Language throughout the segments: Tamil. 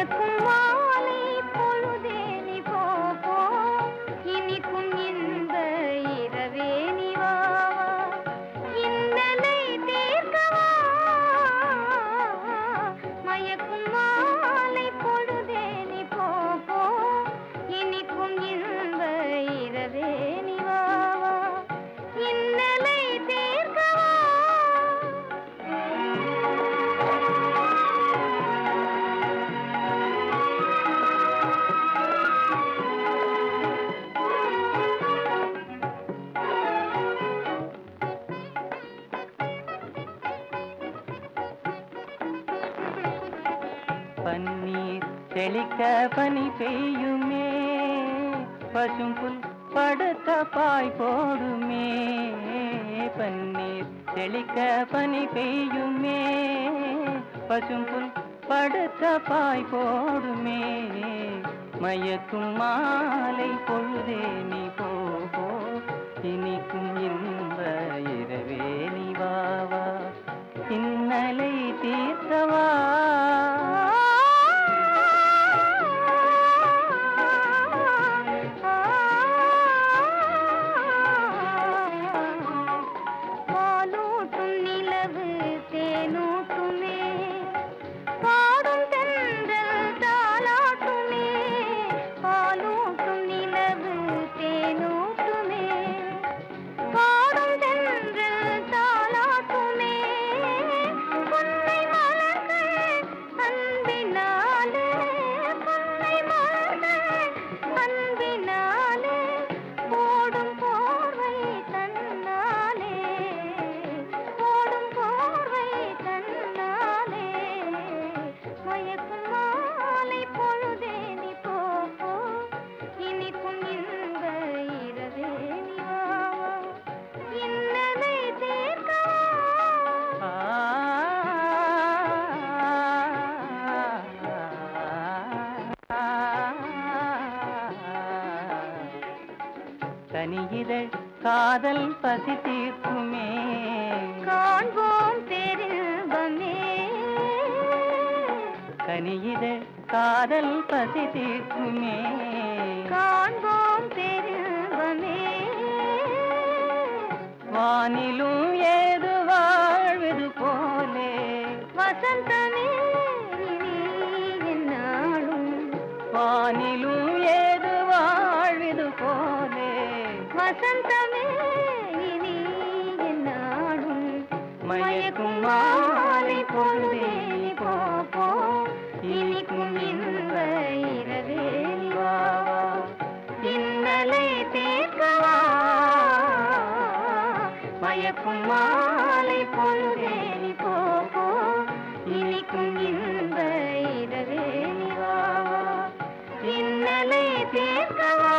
மயக்கும் மாலை பொழுதே நீ போ போ, இனிக்கும் இன்ப இரவே நீ வா வா, இன்னலை தீர்க்கவா. மயக்கும் மாலை பொழுதே நீ போ போ, இனிக்கும் இன்ப இரவே நீ வா வா, இன்னலை தீர்க்கவா. பன்னீர் தெளிக்க பனி பெய்யுமே, பசும்புல் படுக்க பாய் போடுமே. பன்னீர் தெளிக்க பனி பெய்யுமே, பசும்புல் படுக்க பாய் போடுமே. மயக்கும் மாலை பொழுதே நீ போ போ, இனிக்கும் இன்ப இரவே நீ வா வா, இன்னலை தீர்க்கவா. பாலூட்டும் நிலவு தேனூட்டுமே, பாடும் தென்றல் தாலாட்டுமே. பாலூட்டும் நிலவு தேனூட்டுமே, பாடும் தென்றல் தாலாட்டுமே. பொன்னை மலர்கள் அன்பினாலே, பொன்னை மலர்கள் அன்பினாலே, போடும் போர்வை தன்னாலே, போடும் போர்வை தன்னாலே. மயக்கும் மாலை பொழுதே நீ போ போ, இனிக்கும் இன்ப இரவே நீ வா வா, இன்னலை தீர்க்கவா. தனியிதழ் காதல் பசி தீர்க்குமே, காண்போம் பேரின்பமே. கனியிதழ் காதல் பசி தீர்க்குமே, காண்போம் பேரின்பமே. வானிலும் ஏது வாழ்வது போலே, வசந்தமே நீ என்னாலும், வானிலும் ஏது வாழ்வது போலே. வசந்தமே நீ என்னாலும். மயக்கும் மாலை பொழுதே நீ போ போ, இனிக்கும் இன்ப இரவே நீ வா வா, இன்னலை தீர்க்கவா. மயக்கும் மாலை பொழுதே நீ போ போ, இனிக்கும் இன்ப இரவே நீ வா வா, இன்னலை தீர்க்கவா.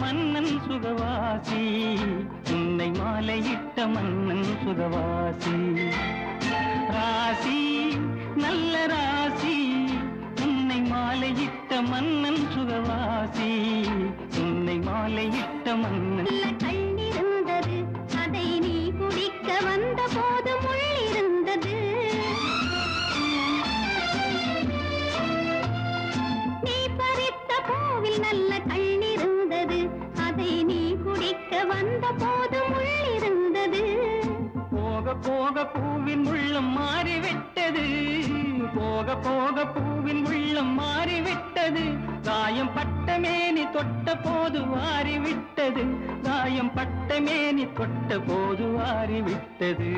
மன்னன் சுகவாசி, உன்னை மாலையிட்ட மன்னன் சுகவாசி. ராசி நல்ல ராசி, உன்னை மாலையிட்ட மன்னன் சுகவாசி, உன்னை மாலையிட்ட மன்னன். கண்ணிருந்தது அதை நீ குடிக்க வந்த போது முள்ளிருந்தது. நீ பறித்த பூவில் நல்ல கண்ணிருந்தது, அதை நீ குடிக்க வந்த போது முள்ளிருந்தது. போக போக பூவின் உள்ளம் மாறிவிட்டது, போக போக பூவின் உள்ளம் மாறிவிட்டது. காயம் பட்ட மேனி தொட்ட போது வாரிவிட்டது, காயம் பட்ட மேனி தொட்ட போது வாரிவிட்டது.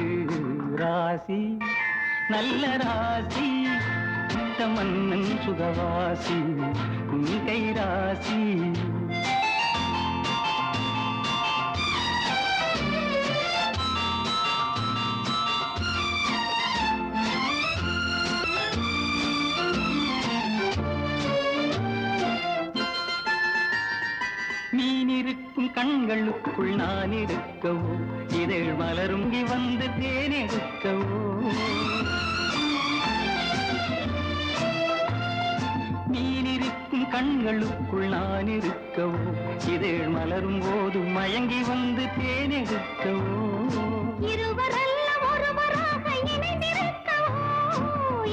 ராசி நல்ல ராசி, இட்ட மன்னன் சுகவாசி, உன் கை ராசி. மீனிருக்கும் கண்களுக்குள் நான் இருக்கவோ, இதழ் மலருங்கி வந்து தேனெடுக்கவோ. மீனிருக்கும் கண்களுக்குள் நான் இருக்கவோ, இதழ் மலரும் போது மயங்கி வந்து தேனெடுக்கவோ. இருவரல்ல ஒருவராக இணைந்திருக்கவோ,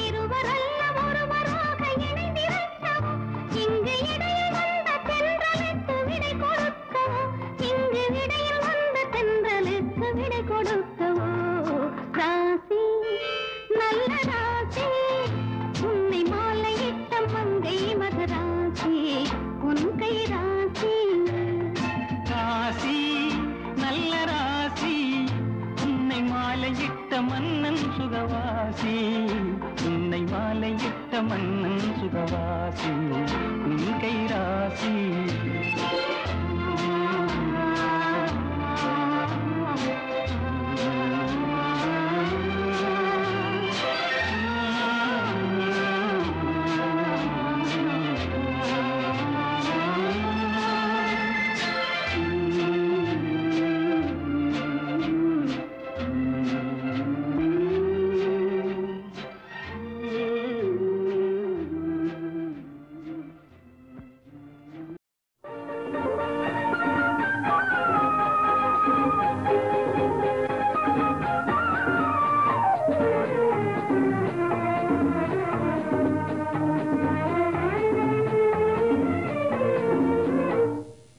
இருவரல்ல ஒருவராக இணைந்திருக்கவோ. இங்கு இடையில் வந்த தென்றலுக்கு விடை கொடுக்கவோ, இங்கு இடையில் வந்த தென்றலுக்கு விடை கொடுக்கவோ. ராசி நல்ல ராசி, உன்னை மாலையிட்ட மங்கை மகராசி, உன் கை ராசி. ராசி நல்ல ராசி, உன்னை மாலையிட்ட மன்னன் சுகவாசி, உன்னை மாலையிட்ட மன்னன் சுகவாசி, உன் கை ராசி.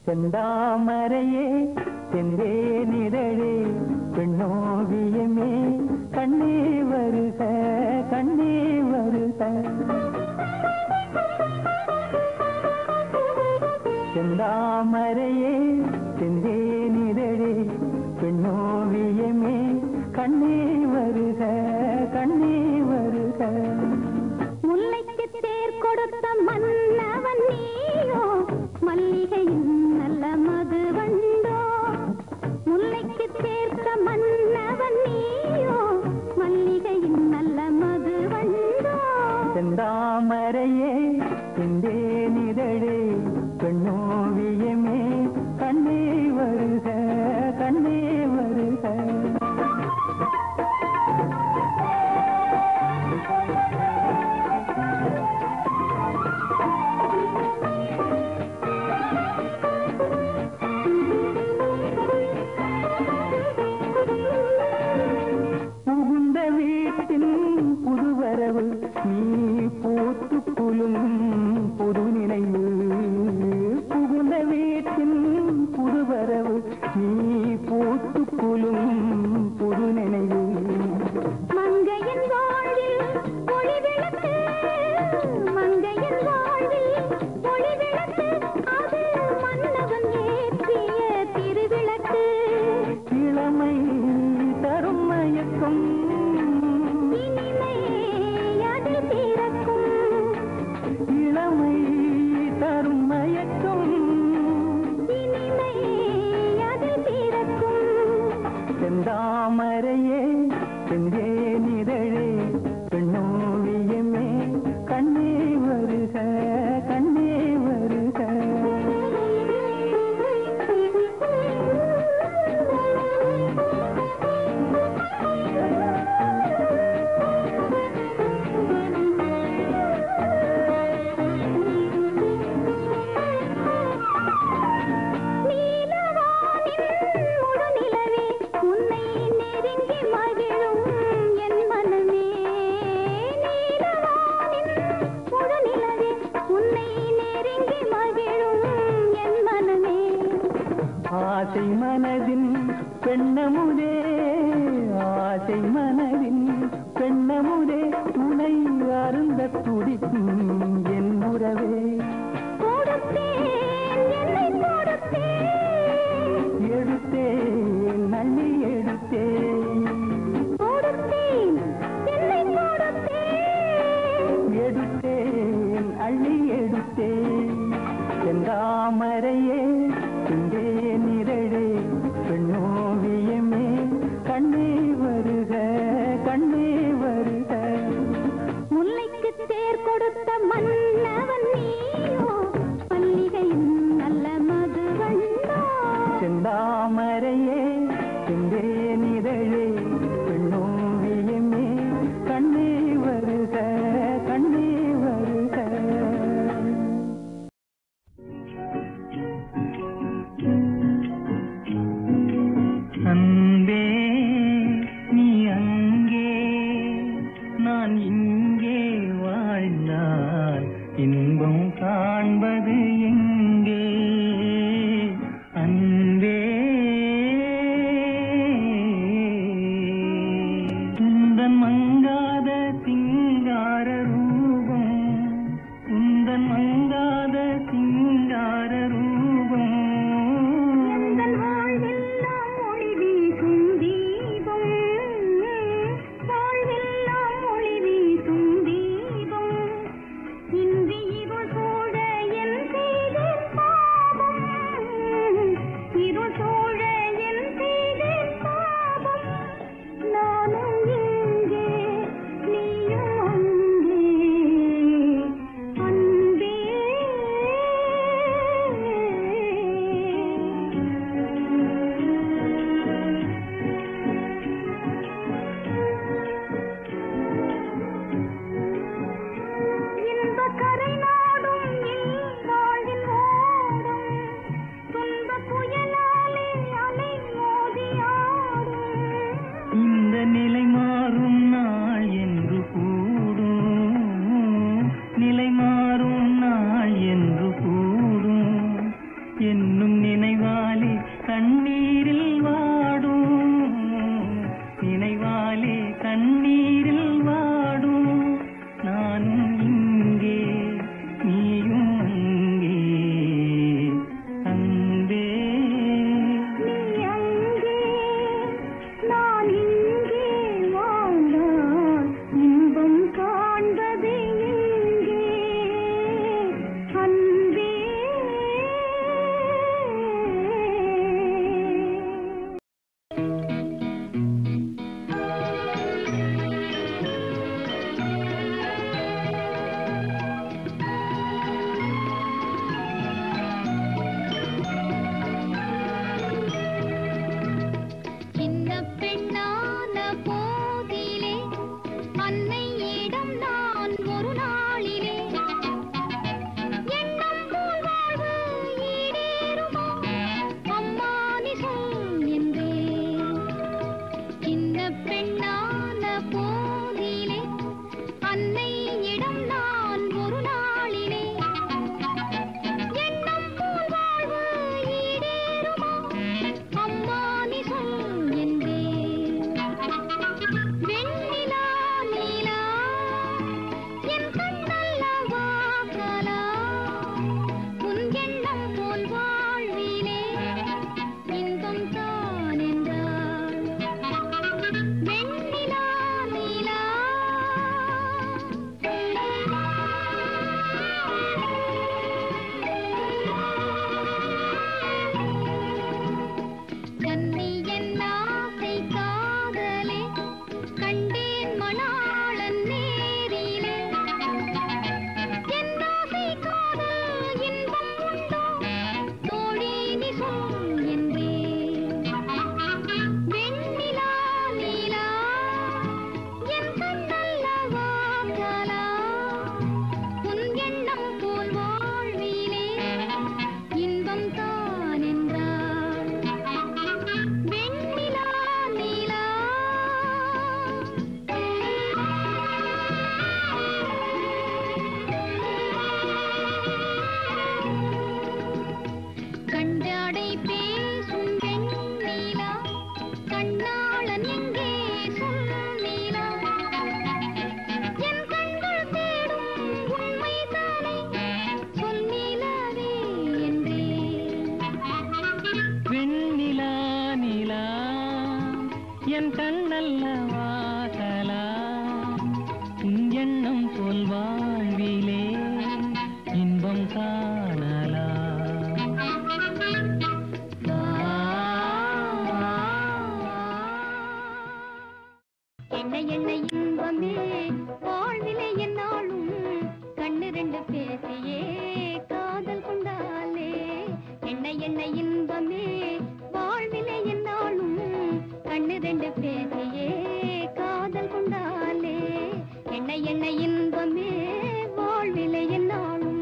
செந்தாமரையே செந்தே நிழலே பெண்ணோவியமே, கண்ணே வருக கண்ணே வருக. செந்தாமரையே செந்தே நிழலே பெண்ணோவியமே, கண்ணே வருக கண்ணே வருக. முல்லைக்கு தேர் கொடுத்த மன்னவன் நீயோ, மல்லிகையின் நல்ல மதுவண்டோ. முல்லைக்கு சேர்த்த மன்னவன் நீயோ, மல்லிகையின் நல்ல மதுவண்டோ. செந்தாமரையே செந்தே நிழலே பெண்ணோவியமே, கண்ணே வருக கண்ணே வருக. புகுந்த வீட்டின் புதுவரவு, நீ பூத்து குலுங்கும் புது நினைவு. புகுந்த வீட்டின் புதுவரவு, நீ பூத்து குலுங்கும் புது நினைவு. மங்கையின் வாழ்வில் ஒளி விளக்கு, மங்கையின் வாழ்வில் ஒளி விளக்கு, அது மன்னவன் ஏற்றிய திருவிளக்கு. இளமை தரும் மயக்கம், இனிமை அதில் பிறக்கும், இளமை தரும் மயக்கம், இனிமை அதில் பிறக்கும். செந்தாமரையே செந்தே நிழலே பெண்ணோவியமே, கண்ணே வருக கண்ணே வருக. ஆசை மனதின் பெண்ணமுதே, ஆசை மனதின் பெண்ணமுதே, துணை அருந்த துடிக்கும் என் உறவே. கொடுத்தே எடுத்தேன் அள்ளி எடுத்தேன் எடுத்தேன் அள்ளி எடுத்தேன் செந்தாமரையே இங்கே நிரழே பெண்ணோவியமே கண்ணே வருக கண்ணே வருக முல்லைக்கு தேர் கொடுத்த மன்னவன் நீயோ பள்ளிகையின் நல்ல மதுவண்ணா செந்தாமரையே இங்கே நிரழே பெண்ணோவியமே கண்ணே வருக கண்ணே வருக அன்பே நீ அங்கே நான் இங்கே வாழ்ந்தால் இன்பம் காண்பது எங்கே அன்பே உந்தன் மங்காத சிங்கார ரூபம் உந்தன் மங்காத சிங்கார ரூபம் எந்தன் வாழ்வெல்லாம் ஒளி வீசும் தீபம் வாழ்வெல்லாம் ஒளி வீசும் தீபம் இன்றி இருள் சூழ என் செய்தேன் பாவம் இருள் சூழ என் செய்தேன் பாவம் நானும் இங்கே நீயும் அங்கே இன்பக்கரை நாடும் வாழ்வின் ஓடும் துன்ப புயலாலே அலை மோதியாடும் இந்த நிலை மாறும் நாள் என்று கூடும் நிலை மாறும் நாள் என்று கூடும் என்னும் நினைவாலே கண்ணீரில் வாடும் நினைவாலே கண்ணீரில் வாடும் நானும் இங்கே நீயும் அங்கே அன்பே நீ அங்கே நான் இங்கே வாழ்ந்தால் இன்பம் காண்பது எங்கே அன்பே சின்ன பெண்ணான போதிலே அன்னையிடம் நான் ஒரு நாளிலே எண்ணம் போல் வாழ்வு ஈடேறுமா அம்மா நீ சொல் என்றேன் சின்ன பெண்ணான போதிலே அன்னையிடம் நான் ஒரு நாளிலே எண்ணம் போல் வாழ்வு ஈடேறுமா அம்மா நீ சொல் என்றேன் வெண்ணிலா நீலா என் கண்ணல்லவா கலா உன் எண்ணம் போல் வாழ்விலே இன்பம் தான் என்றாள் வெண்ணிலா நீலா கன்னி என் ஆசை காதலே கண்டேன் மணாளன் நேரிலே என் ஆசை காதல் இன்பம் உண்டோ தோழி நீ சொல் என்றேன் வெண்ணிலா நீலா என் கண்ணல்லவா கலா உன் எண்ணம் போல் வாழ்விலே இன்பம் தான் என்றாள் வெண்ணிலா நீலா கண்டாடை பேசும் வெண்ணிலா கண்ணாளன் எங்கே சொல் நீலா என் கண்கள் தேடும் உண்மைதானே சொல் நீலாவே என்றேன் என் கண்ணல்ல வாசலா உன் எண்ணம் போல் வாழ்விலே இன்பம் காணலா என்ன என்ன இன்பமே வாழ்விலே என்னாலும் கண்ணு ரெண்டு பேசியே காதல் கொண்டாலே என்ன என்ன இன்பமே வாழ்விலே என்னாலும் கண்ணு ரெண்டு பேசியே காதல் கொண்டாலே என்ன என்ன இன்பமே வாழ்விலே என்னாலும்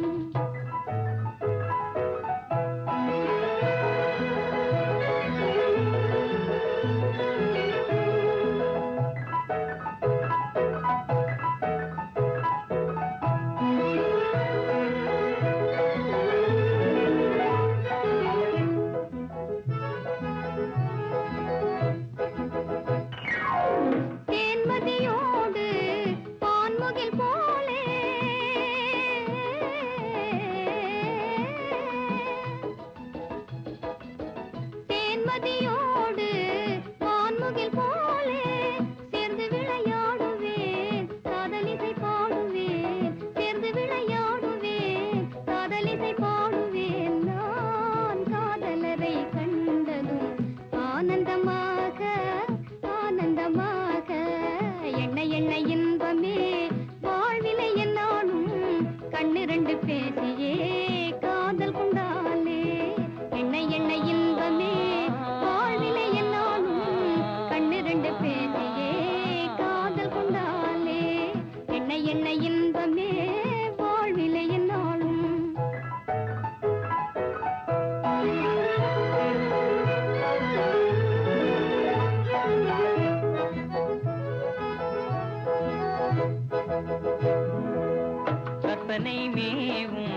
கற்பனை மேவும்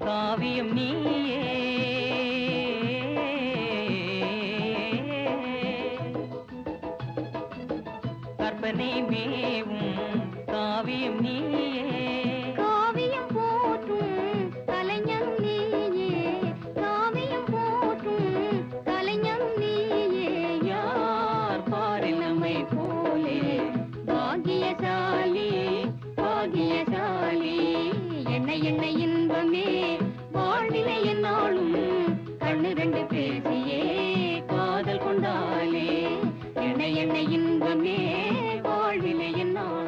காவியம் நீயே கற்பனை மேவும் காவியம் நீயே காவியம் போற்றும் கலைஞனும் நீயே காவியம் போற்றும் கலைஞனும் நீயே யார் பாரில் நம்மை போலே பாகியசாலி பாகியசாலி என்ன என்ன இன்பமே வாழ்விலே என்னாலும் கண்ணு ரெண்டு பேசியே காதல் கொண்டாலே என்ன என்ன இன்பமே வாழ்விலே என்னாலும்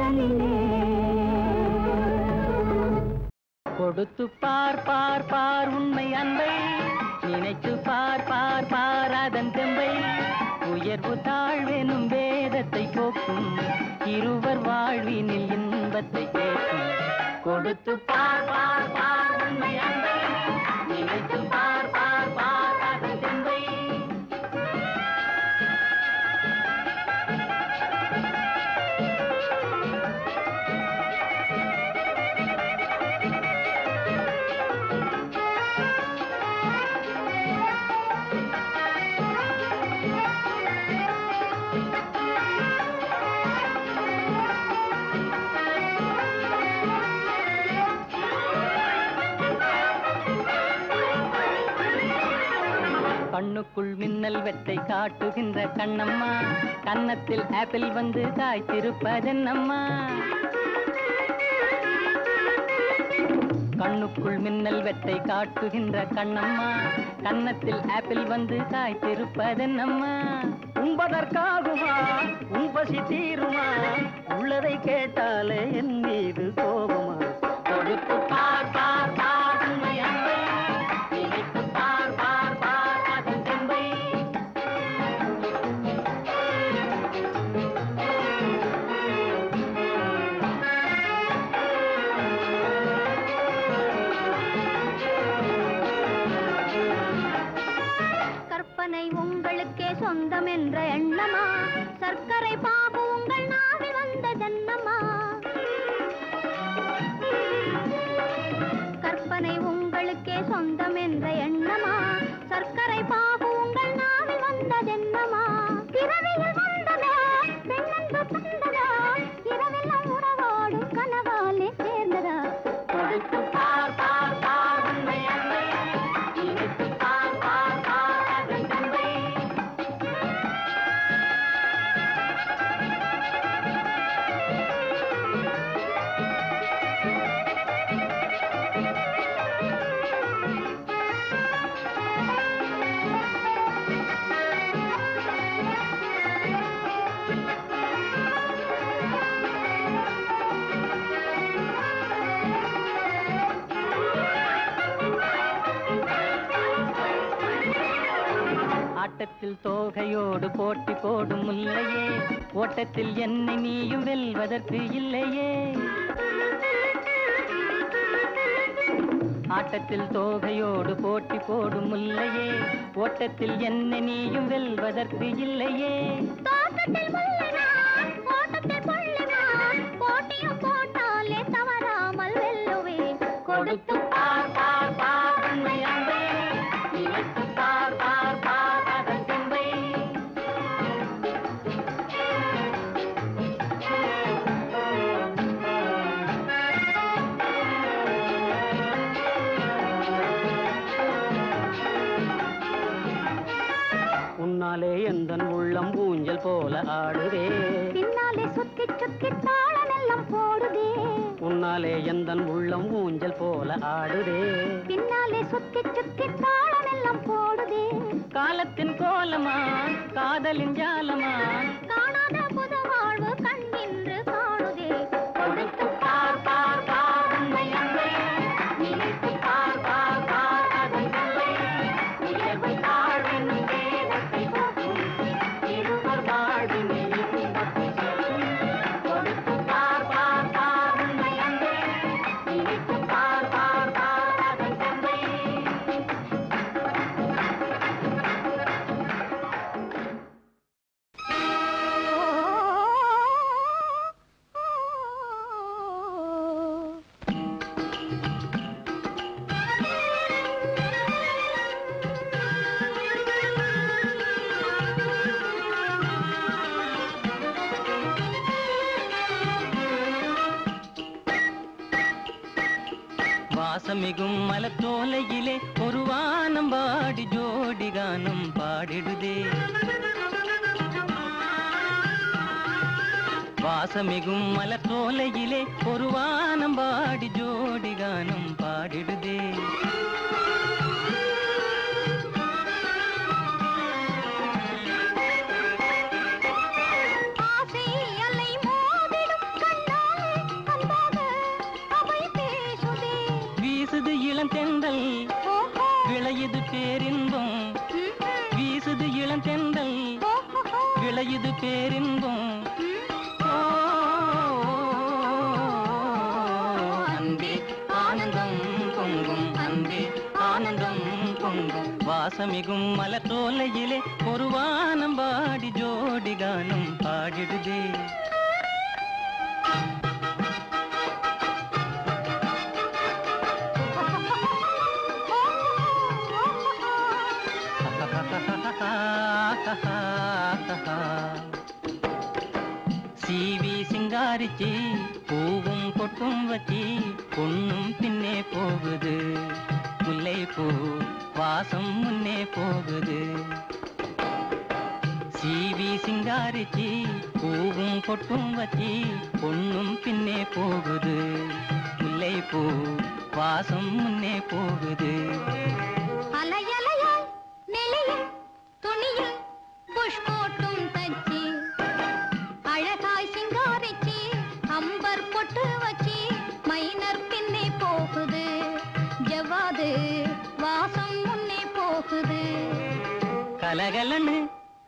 காதலிலே கொடுத்து பார் பார் பார் உண்மை அன்பை நினைத்து பார் பார் பார் அதன் தெம்பை உயர்வு தாழ்வெனும் வேதத்தை போக்கும் இருவர் வாழ்வினில் இன்பத்தை கேட்கும் கொடுத்து பார் பார் பார் உண்மை அன்பை நினைத்து பார் பார் பார் அதன் தெம்பை கண்ணுக்குள் மின்னல் வெட்டை காட்டுகின்ற கண்ணம்மா கன்னத்தில் ஆப்பிள் வந்து காய்த்திருப்பதென்னம்மா கண்ணுக்குள் மின்னல் வெட்டை காட்டுகின்ற கண்ணம்மா கன்னத்தில் ஆப்பிள் வந்து காய்த்திருப்பதென்னம்மா உண்பதற்காகுமா உன் பசி தீருமா உள்ளதை கேட்டாலே என் மீது கோபமா கொடுத்து பார் பார் பார் உண்மை அன்பை நினைத்து பார் பார் பார் அதன் தெம்பை கற்பனை உங்களுக்கே சொந்தம் என்ற எண்ணமா சர்க்கரை பாபு உங்கள் நாவில் வந்த ஜன்னமா கற்பனை உங்களுக்கே சொந்தம் என்ற எண்ணமா சர்க்கரை பாபு உங்கள் நாவில் வந்த ஜன்னமா இரவில் வந்ததா பெண்ணன்பு தந்ததா இரவெல்லாம் உறவாடும் கனவாலே சேர்ந்ததா கொடுத்து பார் பார் பார் உண்மை அன்பை நினைத்து பார் பார் பார் அதன் தெம்பை ஆட்டத்தில் தோகையோடு போட்டி போடும் முல்லையே ஓட்டத்தில் என்னை நீயும் வெல்வதற்கு இல்லையே ஆட்டத்தில் தோகையோடு போட்டி போடும் முல்லையே ஓட்டத்தில் என்னை நீயும் வெல்வதற்கு இல்லையே தோட்டத்தில் முல்லைதான் ஓட்டத்தில் கொள்ளுதான் போட்டியும் போட்டாலே தவறாமல் வெல்லுவேன் கொடுத்து பார் பார் பார் உண்மை அன்பை நினைத்து பார் பார் பார் அதன் தெம்பை உன்னாலே எந்தன் உள்ளம் ஊஞ்சல் போல ஆடுதே பின்னாலே சுத்தி சுத்தி தாளமெல்லாம் போடுதே உன்னாலே எந்தன் உள்ளம் ஊஞ்சல் போல ஆடுதே பின்னாலே சுத்தி சுத்தி தாளமெல்லாம் போடுதே காலத்தின் கோலமா காதலின் ஜாலமா காணாத புது வாழ்வு கண்ணின்று காணுதே கொடுத்து பார் பார் பார் உண்மை அன்பை நினைத்து பார் பார் பார் அதன் தெம்பை உயர்வு தாழ்வின் வேதத்தை போக்கும் இருவர் வாழ்வினில் இன்பத்தை சேர்க்கும் கொடுத்து பார் பார் பார் உண்மை அன்பை நினைத்து பார் பார் பார் அதன் தெம்பை வாசமிகும் மலத்தோலையிலே ஒரு வானம் பாடி ஜோடி கானம் பாடிடுதே வாசமிகும் மலத்தோலையிலே ஒரு வானம் பாடி ஜோடி கானம் பாடிடுதே ஆசை அலை மோதிடும் கண்ணா வாசமிகும் மலத்தோலையிலே ஒரு வானம் பாடி ஜோடி கானம் பாடிடுதே. சீவி சிங்காரிச்சி பூவும் பொட்டும் வச்சி பொண்ணும் பின்னே போகுது. முல்லை பூ வாசம் முன்னே போகுது. சீவி சிங்காரிச்சி பூவும் பொட்டும் வச்சி பொண்ணும் பின்னே போகுது. முல்லை பூ வாசம் முன்னே போகுது. அலையலையாய் நெளியும் துணியில் புஷ் போட்டும் தச்சி அழகாய் சிங்காரிச்சி அம்பர் பொட்டு வச்சி மைனர் பின்னே போகுது. ஜவாது வாசம் முன்னே போகுது. கலகலன்னு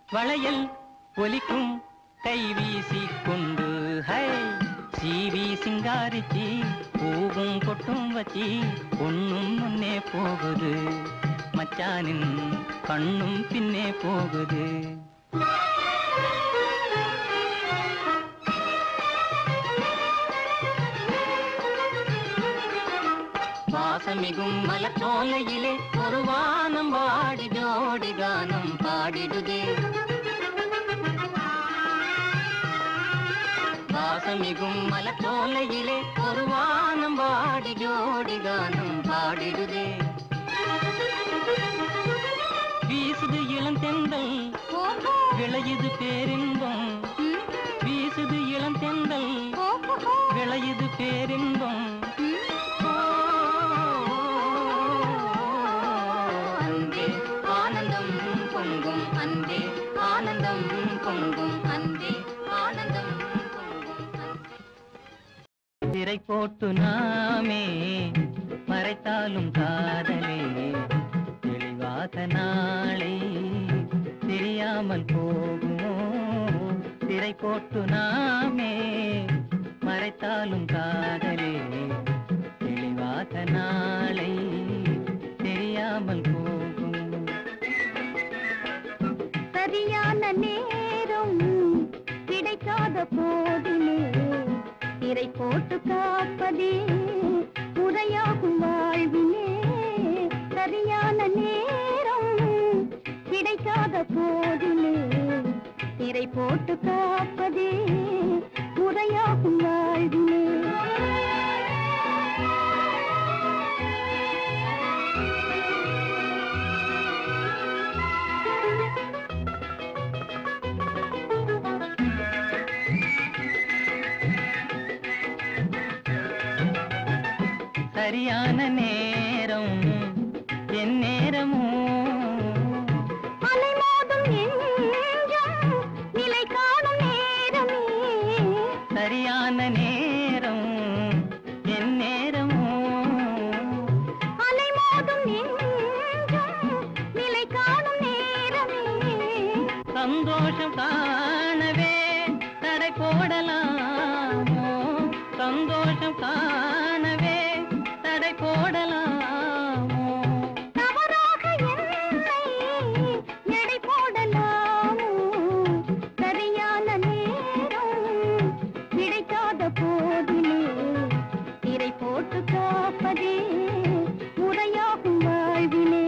வளையல் ஒலிக்கும் கை வீசி கொண்டு ஹை சீவி சிங்காரிச்சி பூவும் பொட்டும் வச்சி பொண்ணும் முன்னே போகுது. மச்சானின் கண்ணும் பின்னே போகுது. வாசமிகும் மலத்தோலையிலே ஒரு வானம் பாடி ஜோடி கானம் பாடிடுதே. வாசமிகும் மலத்தோலையிலே ஒரு வானம் பாடி ஜோடி கானம் பாடிடுதே. வீசுது இளந்தெந்தல் விளையுது பேரின்பம். வீசுது இளந்தெந்தல் விளையுது பேரின்பம். அன்பே ஆனந்தம் பொங்கும் அன்பே ஆனந்தம் பொங்கும் அன்பே ஆனந்தம் பொங்கும். திரை போட்டு நாமே மறைத்தாலும் காதலே தெளிவாக நாளை தெரியாமல் போகுமோ. திரை போட்டு நாமே மறைத்தாலும் காதலே தெளிவாக நாளை தெரியாமல் போகும். சரியான நேரம் கிடைக்காத போதிலே திரை போட்டு காப்பதே முறையாகும் வாழ்விலே. சரியான நேரம் கிடைக்காத போதிலே திரை போட்டு காப்பதே முறையாகும் வாழ்விலே. சரியான நேரம் என் நேரமோ அலைமோதும் நெஞ்சம் நிலை காணும் நேரமே. சரியான நேரம் என் நேரமோ அலைமோதும் நெஞ்சம் நிலை காணும் நேரமே. சந்தோஷம் காணவே தடை போடலாமோ. சந்தோஷம் காணவே தடை போடலாமோ. தவறாக என்னை எடை போடலாமோ. சரியான நேரம் கிடைக்காத போதிலே திரை போட்டு காப்பதே முறையாகும் வாழ்விலே.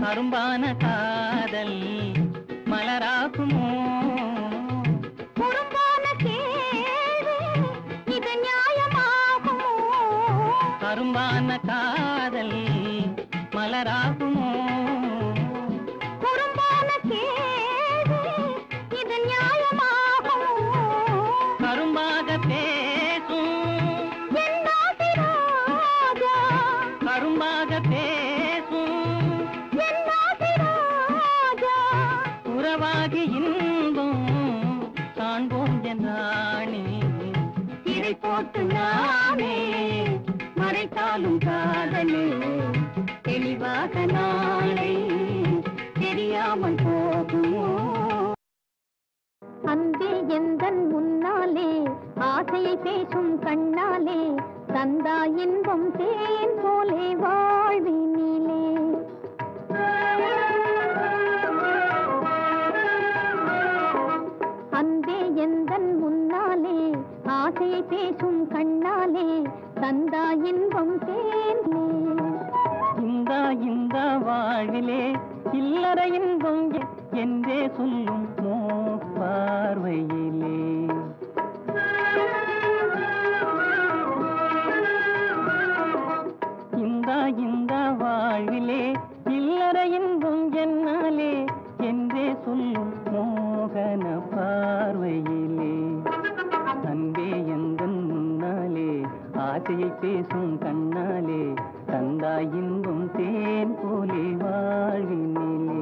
அரும்பான காதல் மலராகுமோ. குறும்பான கேள்வி இது நியாயமாகுமோ. அரும்பான காதல் மலராகுமோ. குறும்பான கேள்வி இது நியாயமாகுமோ. கரும்பாக பேசும் என் ஆசை ராஜா. கரும்பாக பேசும் என் ஆசை ராஜா. உறவாகி இன்பம் காண்போம் என்றானே. திரை போட்டு நாமே மறைத்தாலும் காதலே தெளிவா அன்பே எந்தன் முன்னாலே ஆசையை பேசும் கண்ணாலே தந்தா இன்பம் தேன் போலே வாழ்வினிலே. அன்பே எந்தன் முன்னாலே ஆசையை பேசும் கண்ணாலே தந்தா இன்பம் தேனே. இந்தா இந்தா வாழ்விலே இல்லற இன்பம் என்றே சொல்லும் பார்வையிலே. இந்தா இந்தா வாழ்விலே இல்லற இன்பம் என்னாலே என்றே சொல்லும் மோகன பார்வையிலே. அன்பே எந்தன் முன்னாலே ஆசையை பேசும் கண்ணாலே தந்தா இன்பம் தேன் போலே வாழ்வினிலே.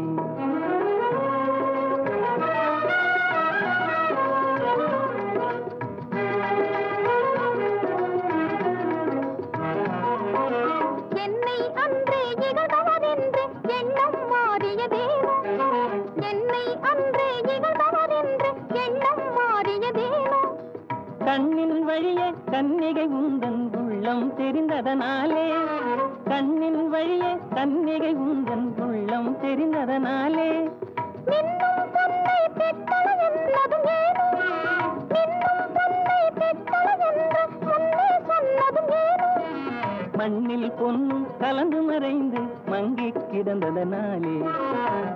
என்னை அன்றே இகழ்ந்தவரென்று எண்ணம் மாறியதேனோ, என்னை அன்றே இகழ்ந்தவரென்று எண்ணம் மாறியதேனோ. கண்ணின் வழியே கன்னிகை உந்தன் உள்ளம் தெரிந்ததனாலே, கண்ணின் வழியே கன்னிகை உந்தன் உள்ளம் தெரிந்ததனாலே. நின்னும் பொன்னை பெற்றள என்னதும் ஏனோ, நின்னும் பொன்னை பெற்றள என்று முன்னே சொன்னதும் ஏனோ. மண்ணில் பொன்னும் கலந்து மறைந்து மங்கி கிடந்ததனாலே,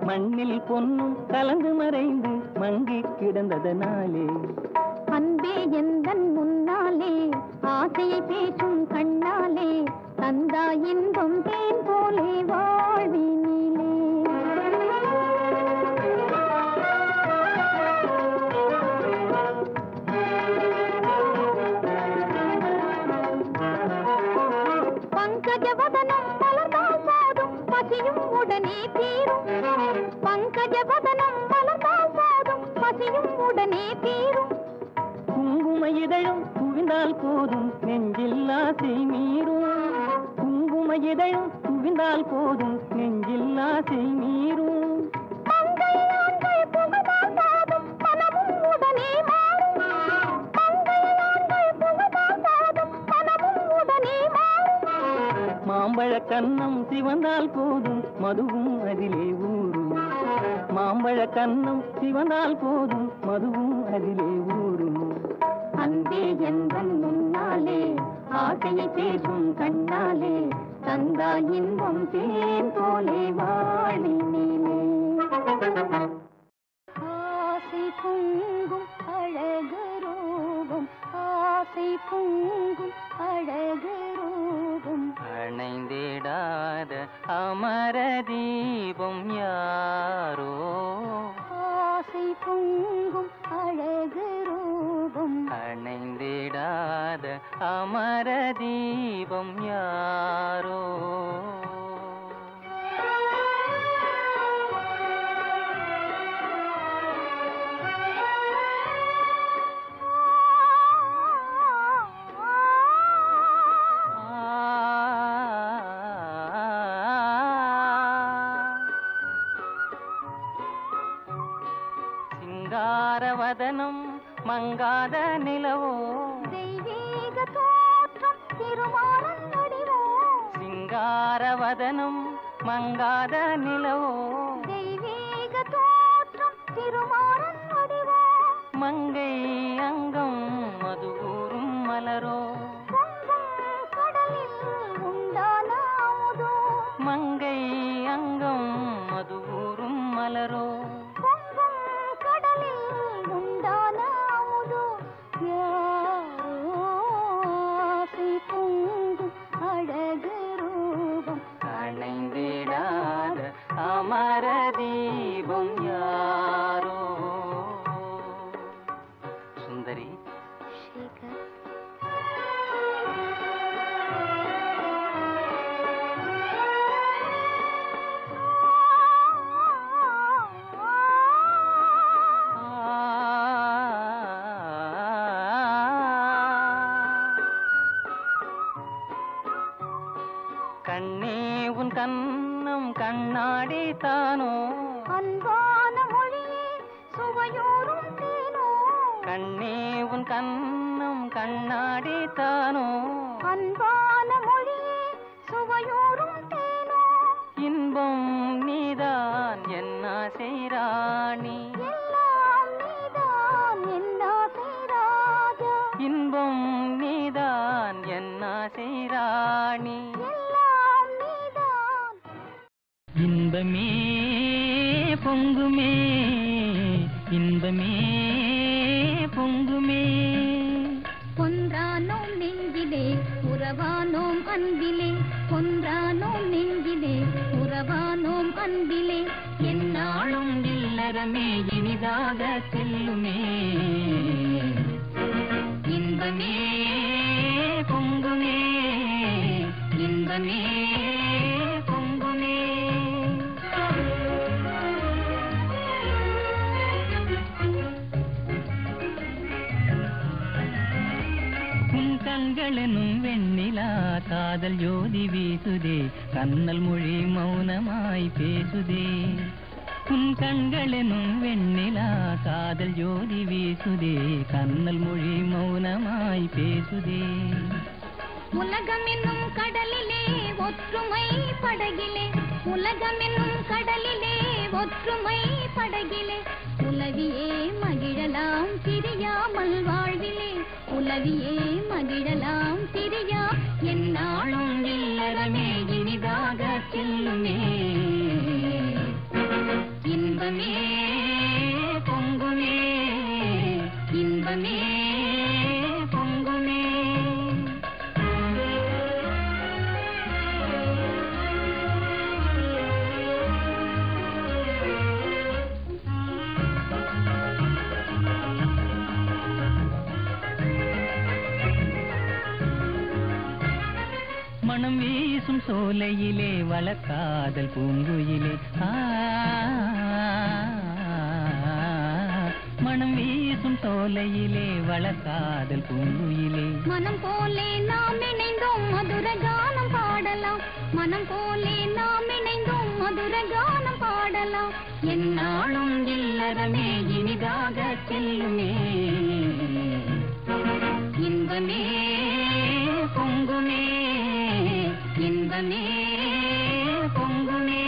மண்ணில் பொன்னும் கலந்து மறைந்து மங்கி கிடந்ததனாலே. அன்பே எந்தன் முன்னாலே ஆசையை பேசும் கண்ணாலே தந்தா இன்பம் தேன் போலே வாழ்வினிலே. பங்கஜவதனம் மலர்ந்தால் போதும் பசியும் உடனே தீரும், பங்கஜவதனம் மலர்ந்தால் போதும் பசியும் உடனே தீரும். குங்கும இதழும் குவிந்தால் போதும் நெஞ்சில் ஆசை மீறும், குங்கும இதழும் குவிந்தால் போதும் நெஞ்சில் ஆசை மீறும். மங்கையான்கள் புகழ்ந்தால் போதும் மனமும் உடனே மாறும், மங்கையான்கள் புகழ்ந்தால் போதும் மனமும் உடனே மாறும். மாம்பழ கன்னம் சிவந்தால் போதும் மதுவும் அதிலே ஊறும், மாம்பழ கன்னம் சிவந்தால் போதும் மதுவும் அதிலே ஊறும். அன்பே எந்தன் முன்னாலே ஆசையை பேசும் கண்ணாலே தந்தா இன்பம் தேன் போலே வாழினிலே. ஆசை பொங்கும் அழகு ரூபம், ஆசை பொங்கும் அழகு ரூபம். அணைந்திடாத அமர தீபம் யாரோ, ஆசை பொங்கும் அழகு ரூபம். அணைந்திடாத அமர தீபம் யாரோ. சிங்காரவதனம் மங்காத நிலவோ, தெய்வீக தோற்றம் திருமாறன் வடிவோ. சிங்காரவதனம் மங்காத நிலவோ, தெய்வீக தோற்றம் திருமாறன் வடிவோ. மங்கை அங்கம் மதுகூறும் மலரோ, பொங்கும் கடலில் உண்டான அமுதோ. மங்கை அங்கம் மதுகூறும் மலரோ. பொங்கும் கடலில் உண்டான அமுதோ. யாரோ ஆசை பொங்கும் அழகு ரூபம். அணைந்திடாத அமர தீபம் யாரோ. சுந்தரி சேகர், கண்ணே உன் கண்ணம் கண்ணாடி தானோ, அன்பான மொழியே சுவையோரும் தேனோ. கண்ணே உன் கண்ணம் கண்ணாடி தானோ அன்பான மொழியே சுவையூறும் தேனோ இன்பம் நீதான் என்ன செய்ராணி எல்லாம் நீதான் என்ன செய்ராஜா இன்பம் நீதான் என்ன செய்ராணி எல்லாம் நீதான் இன்பமே பொங்குமே இன்பமே பொங்குமே கொன்றானோம் நெஞ்சிலே உறவானோம் அன்பிலே கொன்றானோம் நெஞ்சிலே உறவானோம் அன்பிலே என்னாலும் இல்லறமே இனிதாக செல்லுமே இன்பமே பொங்குமே இன்பமே பொங்குமே உன் கண்களெனும் வெண்ணிலா காதல் ஜோதி வீசுதே கண்ணல் மொழி மௌனமாய் பேசுதே உன் கண்களெனும் வெண்ணிலா காதல் ஜோதி வீசுதே கண்ணல் மொழி மௌனமாய் பேசுதே உலகமென்னும் கடலிலே ஒற்றுமை படகிலே உலகமென்னும் கடலிலே ஒற்றுமை படகிலே உலவியே மகிழலாம் பிரியாமல் வாழ்விலே உலவியே மகிழலாம் பிரியா என்னாலும் இல்லறமே இனிதாக செல்லுமே இன்பமே பொங்குமே இன்பமே பொங்குமே மனம் வீசும் சோலையிலே வளர்க்காதல் பூங்குயிலே மனம் வீசும் சோலையிலே வளர்க்காதல் பூங்குயிலே மனம் போலே நாம் இணைந்தோம் மதுர கானம் பாடலாம் மனம் போலே நாம் இணைந்தோம் மதுர கானம் பாடலாம் என்னாலும் இல்லறமே இனிதாக செல்லுமே இன்பமே பொங்குமே இன்பமே பொங்குமே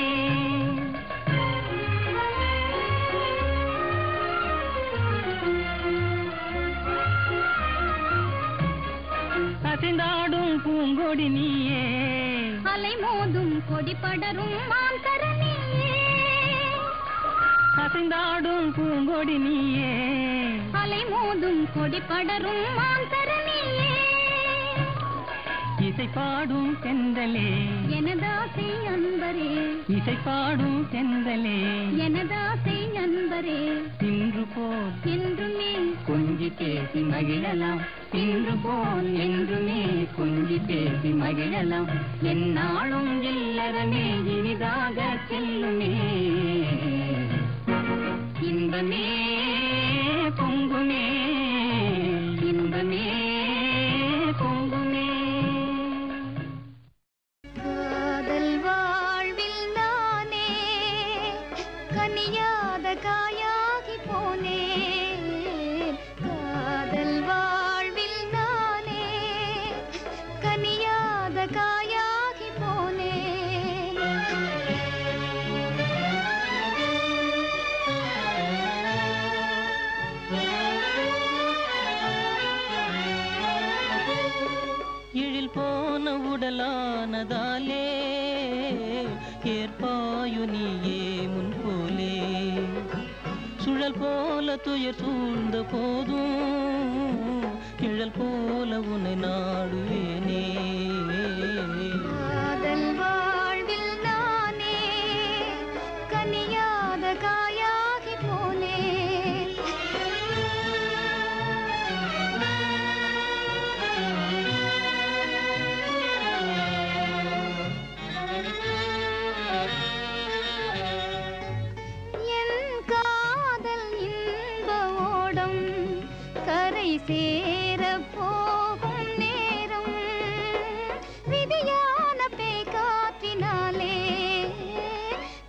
அசைந்தாடும் பூங்கொடி நீயே அலை மோதும் கொடி படரும் மாந்தரணியே அசைந்தாடும் பூங்கொடி நீயே அலை மோதும் கொடி படரும் மாந்தரணியே இசை பாடும் செந்தலே எனதாசை அன்பரே இசை பாடும் செந்தலே எனதாசை அன்பரே இன்று போல் என்றுமே கொஞ்சி பேசி மகிழலாம் இன்று போல் என்றுமே கொஞ்சி பேசி மகிழலாம் என்னாலும் இல்லறமே இனிதாக செல்லுமே இன்பமே பொங்குமே இன்பமே பொங்குமே காதல் வாழ்வில் நானே கனியாத காயாகி போனேன் காதல் வாழ்வில் நானே கனியாத காயாகி போனேன் இழில் போன உடலானதாலே ஏற்பாயு நீயே முன் போலே சுழல் போல துயர் சூழ்ந்த போதும் கிழல் போல உன்னை நாடுவேனே காதல் வாழ்வில் நானே கனியாத காயாகி போனேன் என் காதல் இன்ப ஓடம் கரை சேர போகும் நேரம் விதியான பேய்காற்றினாலே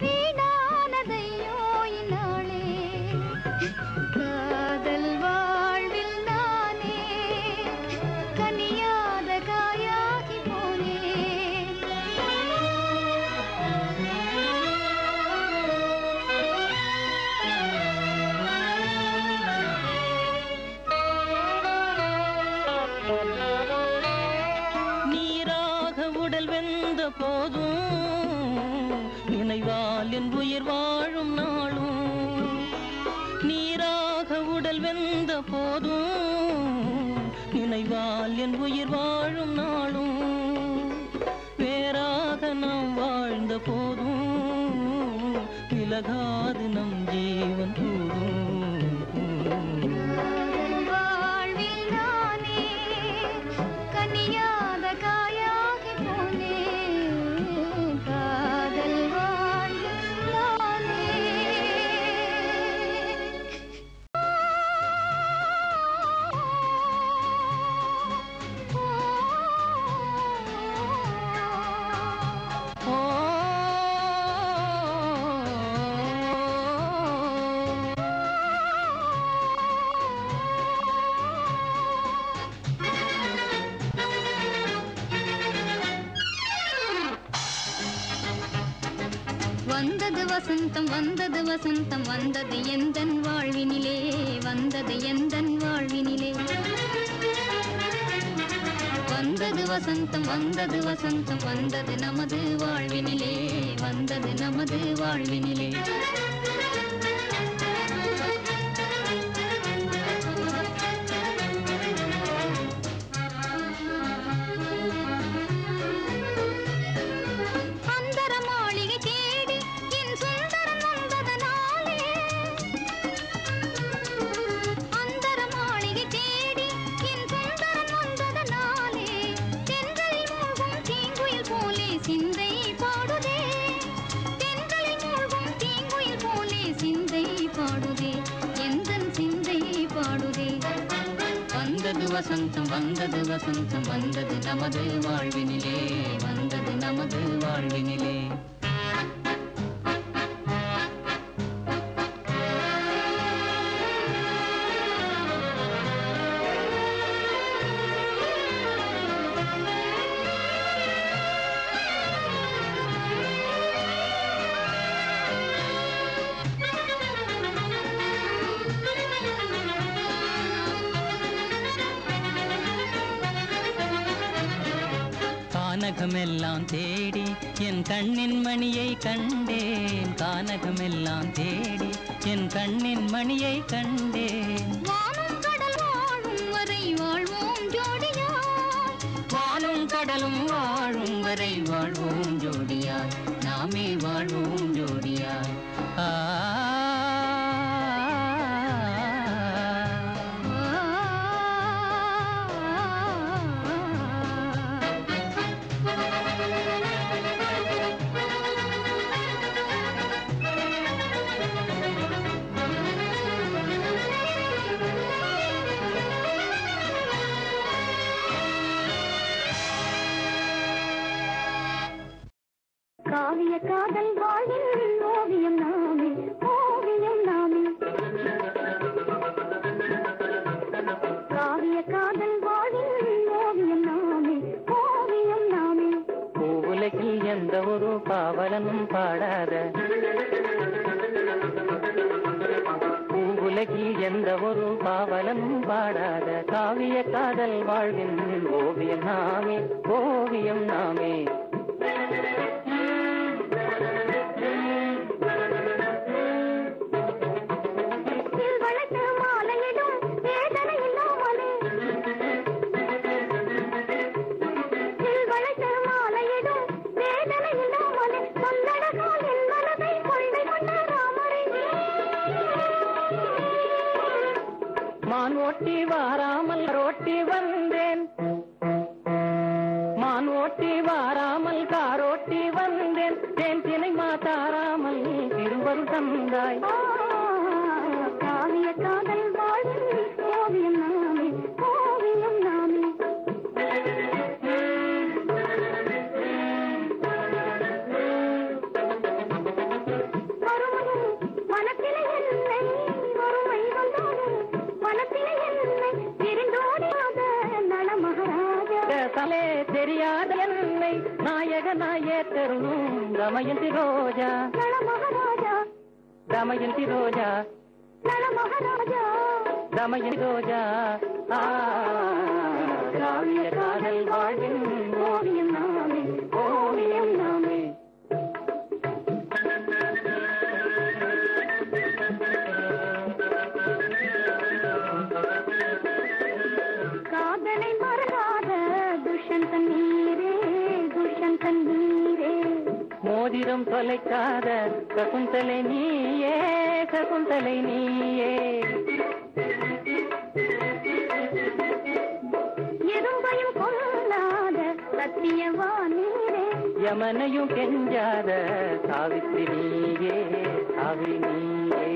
வீணானதையோ இந்நாளே காதல் வாழ்வில் போதும் நினைவால் என் உயிர் வாழும் நாளும் வேறாக நாம் வாழ்ந்த போதும் விலகாது நம் ஜீவன் கூடும் வந்தது வசந்தம் வந்தது வசந்தம் வந்தது எந்தன் வாழ்வினிலே வந்தது எந்தன் வாழ்வினிலே வந்தது வசந்தம் வந்தது வசந்தம் வந்தது நமது வாழ்வினிலே வந்தது நமது வாழ்வினிலே வசந்தம் வந்தது வசந்தம் வந்தது நமது வாழ்வினிலே வந்தது நமது வாழ்வினிலே கானகமெல்லாம் தேடி என் கண்ணின் மணியை கண்டேன் கானகமெல்லாம் தேடி என் கண்ணின் மணியை கண்டேன் வானும் கடல் வாழும் வரை வாழ்வோம் ஜோடியாய் வானும் கடலும் வாழும் வரை வாழ்வோம் ஜோடியாய் நாமே வாழ்வோம் ஜோடியாய் காவிய காதல் வாழ்வில் ஓவியம் நாமே ஓவியம் நாமே காவிய காதல் வாழ்வில் ஓவியம் நாமே ஓவியம் நாமே பூவுலகில் எந்த ஒரு பாவலனும் பாடாத பூவுலகில் எந்த ஒரு பாவலனும் பாடாத காவிய காதல் வாழ்வின் ஓவியம் நாமே ஓவியம் நாமே மான் ஓட்டி வாராமல் ரோட்டி வந்தேன் மான் ஓட்டி வாராமல் காரோட்டி வந்தேன் தேன் தினை மாத்தாராமல் திருவரு தந்தாய் காவிய காதல் வாழ்வில் ஓவியம் நாமே ஓவியம் நாமே மனத்திலே என்னை வறுமை வந்தாலும் மனத்திலே என்னை தெரிந்தோடியாத நல மகாராஜா தலே தெரியாத என்னை நாயகனாயே தருணும் தமயந்தி ரோஜா நல மகாராஜா தமயந்தி ரோஜா நல மகாராஜா தமயந்தி ரோஜா காவிய காதல் வாழ்வின் ஓவியம் நாமே ஓவியம் நாமே காதலை மறக்காத துஷ்யந்தன் நீரே, துஷ்யந்தன் நீரே. மோதிரம் தொலைக்காத சகுந்தலை நீயே, சகுந்தலை நீயே. எறும்பையும் கொல்லாத சத்தியவா நீரே, யமனையும் கெஞ்சாத சாவித்ரி நீயே, சாவி நீயே.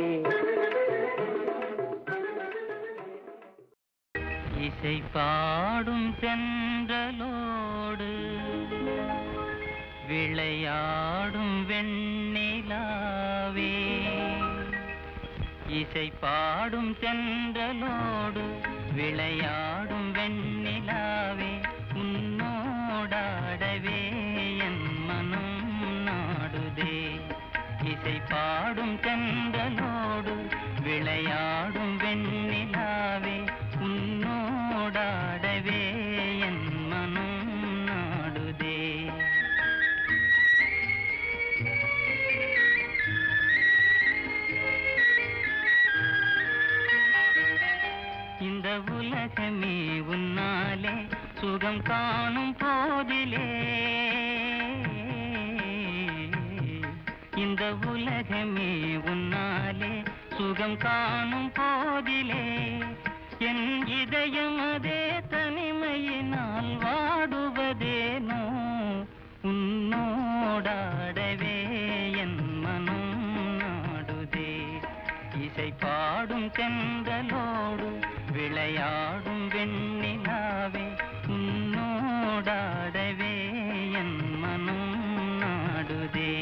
இசை பாடும் தென்றலோடு விளையாடும் வெண்ணிலாவே, இசை பாடும் தென்றலோடு விளையாடும் வெண்ணிலாவே, உன்னோடாடவே என் மனம் நாடுதே. இசை பாடும் தென்றலோடு விளையாடும் வெண்ணிலாவே, உன்னோடாடவே என் மனம் நாடுதே. இந்த உலகமே உன்னாலே சுகம் காணும் போதிலே, இந்த உலகமே உன்னாலே சுகம் காணும் போதிலே, என் இதயம் அதே தனிமையினால் வாடுவதேனோ, உன்னோடாடவே என் மனம் நாடுதே. இசை பாடும் தென்றலோடு விளையாடும் வெண்ணிலாவே, உன்னோடாடவே என் மனம் நாடுதே.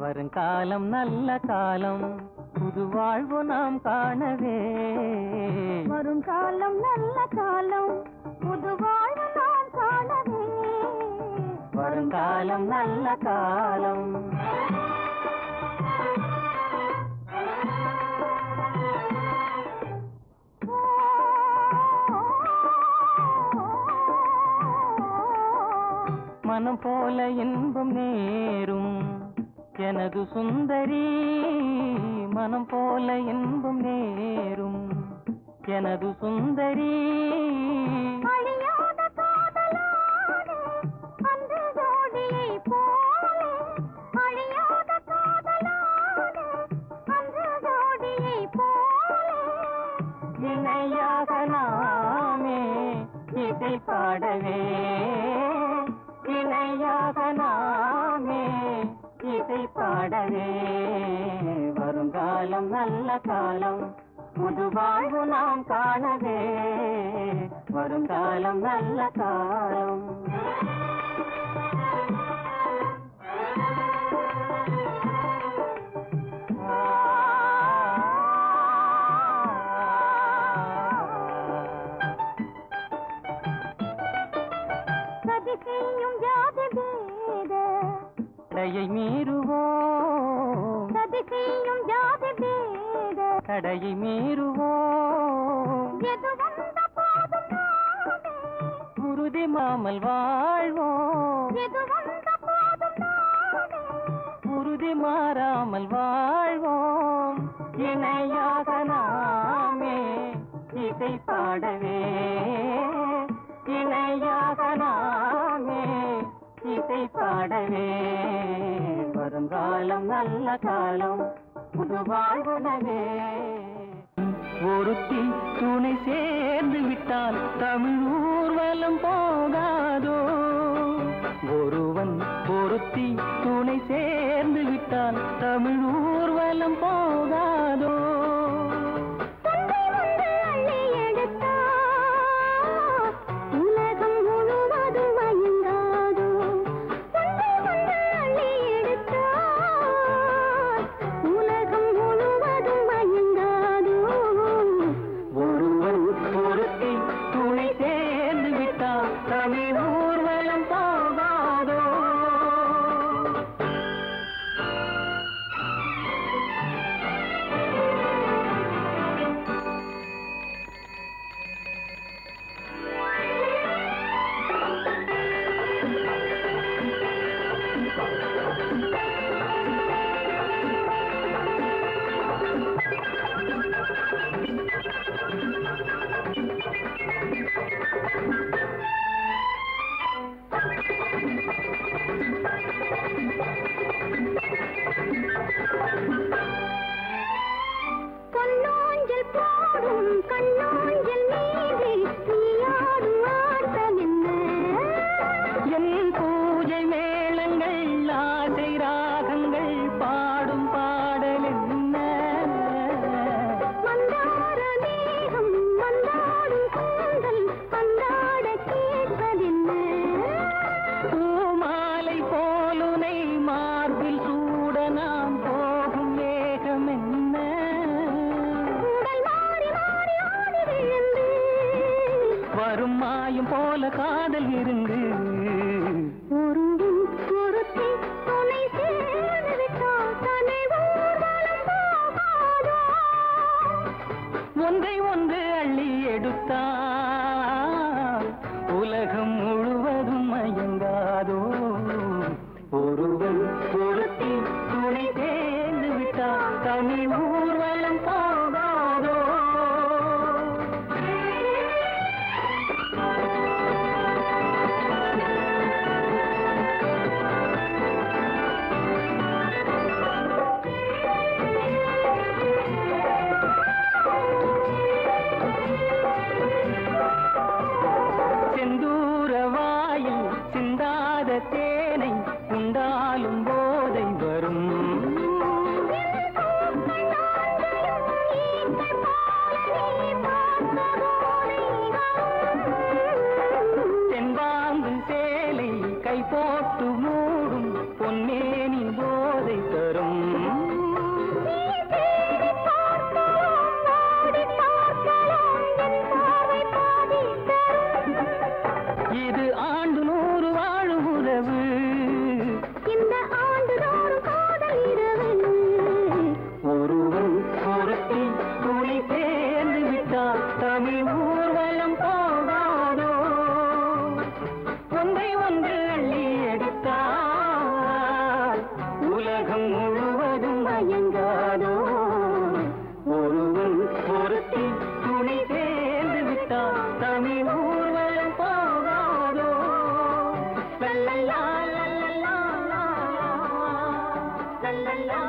வருங்காலம் நல்ல காலம், புது வாழ்வு நாம் காணவே. வரும் காலம் நல்ல காலம், புது வாழ்வு நாம் காணவே. வருங்காலம் நல்ல காலம். மனம் போல இன்பம் நேரும் எனது சுந்தரி, மனம் போல இன்பம் நேரும் எனது சுந்தரி. அழியாத காதலோடு அந்த ஜோடியை போலே, அழியாத காதலோடு அந்த ஜோடியை போலே, இணையாக நாமே இசை பாடவே, இணையாக நாமே இசை பாடவே. வருங்காலம் நல்ல காலம், புது வாழ்வு நாம் காணவே. வருங்காலம் நல்ல காலம். தடையை மீறுவோம் சதி செய்யும் ஜாதி பேத தடையை மீறுவோம் எது வந்த போதும் நாமே உறுதி மாமல் வாழ்வோம் எது வந்த போதும் நாமே உறுதி மாறாமல் வாழ்வோம் இணையாக நாமே இசை பாடவே இணையாக நாமே இசை பாடவே வருங்காலம் நல்ல காலம் புது வாழ்வுடனே ஒருத்தி துணை சேர்ந்து விட்டால் தமிழ் ஊர்வலம் போகாதோ ஒருவன் ஒருத்தி துணை சேர்ந்து விட்டால் தமிழ் ஊர்வலம் போகாதோ உலகம் முழுவதும் மயங்காதோ உலகம் முழுவதும் மயங்காதோ ஒருவன் ஒருத்தி துணை சேர்ந்து விட்டால் தமிழ் ஊர்வலம் போகாதோ பொன்னோஞ்சல் போடும் கண்ணோஞ்சல் மீது நீயாடும் ஆட்டம் என்ன என் பூஜை மேளங்கள் ஆசை ராகங்கள் பாடும் பாடல் என்ன மந்தார மேகம் மந்தாடும் கூந்தல் பந்தாட கேட்பதென்ன பூமாலை போலுனை மார்பில் சூட நாம் போகும் வேகம் என்ன உடல் மாறி மாறி ஓடி விழுந்து வரும் மாயம் போல காதல் இருந்து ஒருவன் ஒருத்தி துணை சேர்ந்து விட்டால் தன்னை ஊர்வலம் போகாதோ ஒன்றை ஒன்று அள்ளி எடுத்தால் உலகம் முழுவதும் மயங்காதோ ஒருவன் ஒருத்தி துணை சேர்ந்து விட்டால் தமிழ் ஊர்வலம் போகாதோ செந்தூர வாயில் சிந்தாத தேனை உண்டாலும் போதை வரும் தென்பாங்கு சேலை கை போட்டு மூடும் பொன்னேனி போதை தரும் இது ஆண்டு நூறு வாழும் உறவு இந்த ஆண்டு தோறும் காதல் இரவு ஒருவன் ஒருத்தி துணை சேர்ந்து விட்டால் தமிழ் ஊர்வலம் போகாதோ ஒன்றை ஒன்று அள்ளி எடுத்தால் உலகம் முழுவதும் மயங்காதோ ஒருவன் ஒருத்தி துணை சேர்ந்து விட்டால் தமிழ் ஊர்வலம் போகாதோ லல்லல்லா லல்லல்லா லல்லல்லா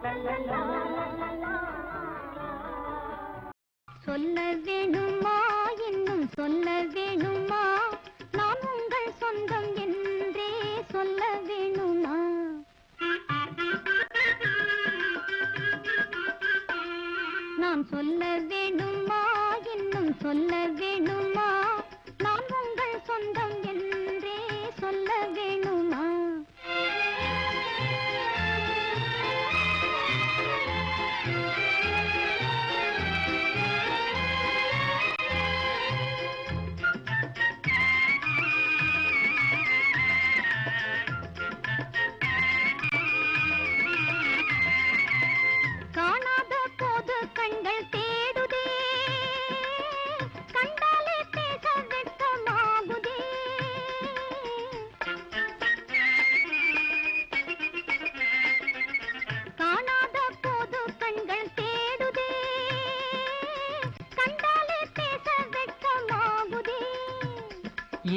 லல்லல்லா லல்லல்லா. சொல்ல வேணுமா இன்னும் சொல்ல வேணுமா நான் உங்கள் சொந்தம் என்றே சொல்ல வேணுமா நான் சொல்ல வேணுமா இன்னும் சொல்ல வேணுமா நான் உங்கள் சொந்தம் என்றே சொல்ல வேணுமா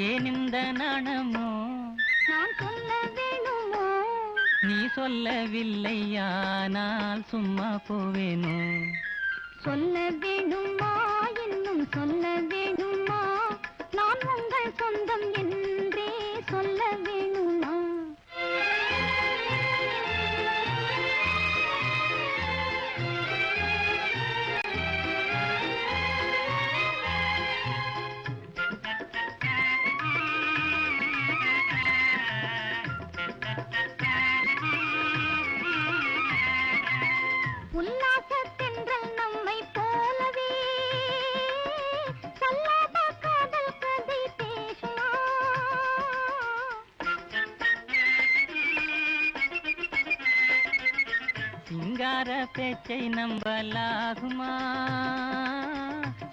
ஏன் இந்த நாணமோ நான் சொல்ல வேணுமோ நீ சொல்லவில்லையானால் சும்மா போவேனோ சொல்ல வேணுமா இன்னும் சொல்ல வேணுமா நான் உங்கள் சொந்தம் என்றே சொல்ல வேணுமா உல்லாசத்தென்றல் நம்மை போலவே சல்லாப காதல் கதை பேசுமா சிங்கார பேச்சை நம்பலாகுமா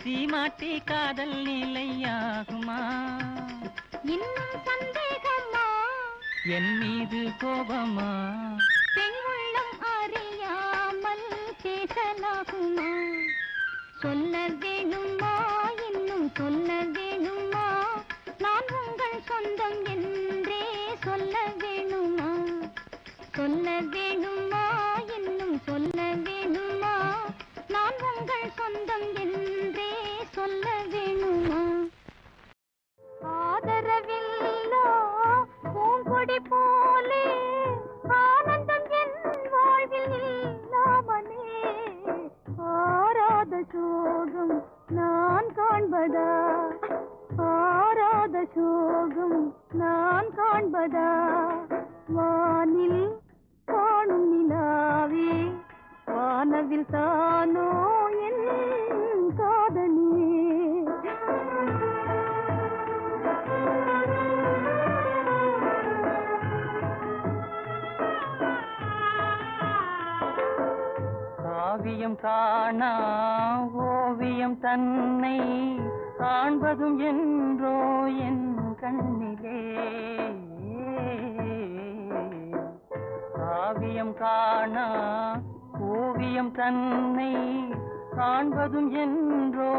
சீமாட்டி காதல் நிலையாகுமா இன்னும் சந்தேகமா என் மீது கோபமா பெண் உள்ளம் அறியாமல் பேசலாகுமா சொல்ல வேணுமா இன்னும் சொல்ல வேணுமா நான் உங்கள் சொந்தம் என்றே சொல்ல வேணுமா சொல்ல வேணுமா இன்னும் சொல்ல வேணுமா நான் உங்கள் சொந்தம் என்றே சொல்ல வேணுமா ஆதரவில்லா பூங்கொடி போலே ஆனந்தம் என் வாழ்வில் இல்லாமலே ஆராத சோகம் நான் காண்பதா ஆராத சோகம் நான் காண்பதா வானில் காணும் நிலாவே வானவில் தானோ என் காதலே காவியம் காணா ஓவியம் தன்னை காண்பதும் என்றோ என் கண்ணிலே காவியம் காணா ஓவியம் தன்னை காண்பதும் என்றோ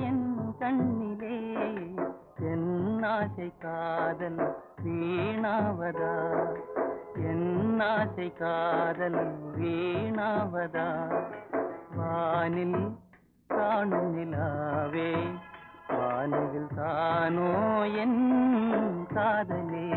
என் கண்ணிலே என் ஆசை காதல் வீணாவதா என் ஆசை காதல் வீணாவதா வானில் காணும் நிலாவே வானவில் தானோ என் காதலே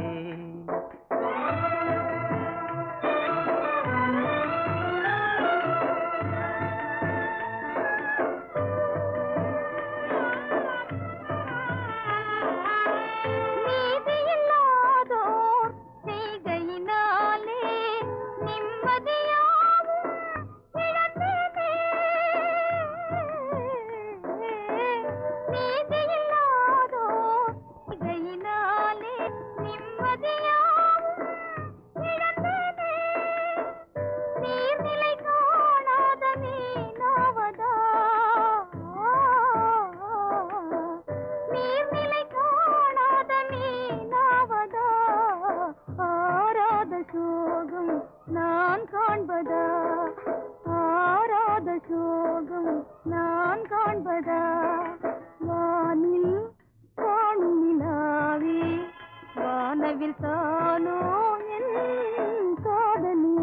நான் காண்பதா ஆராத சோகம் நான் காண்பதா வானில் காணும் நிலாவே வானவில் தானோ என் காதலே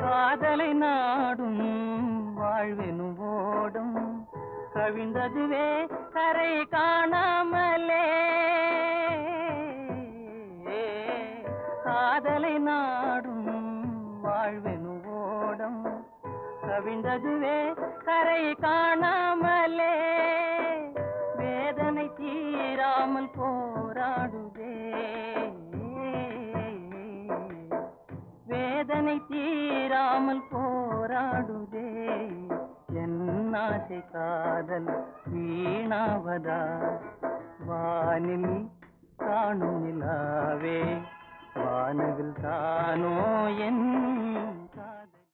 காதலை நாடும் வாழ்வெனும் ஓடும் கவிழ்ந்ததுவே கரை காணாமலே காதலை நாடும் வாழ்வெனும் ஓடும் கவிழ்ந்ததுவே கரை காணாமலே வேதனை தீராமல் போராடுதே வேதனை தீராமல் போராடுதே என் ஆசை காதல் வீணாவதா வானில் காணும் நிலாவே வானவில் தானோ என்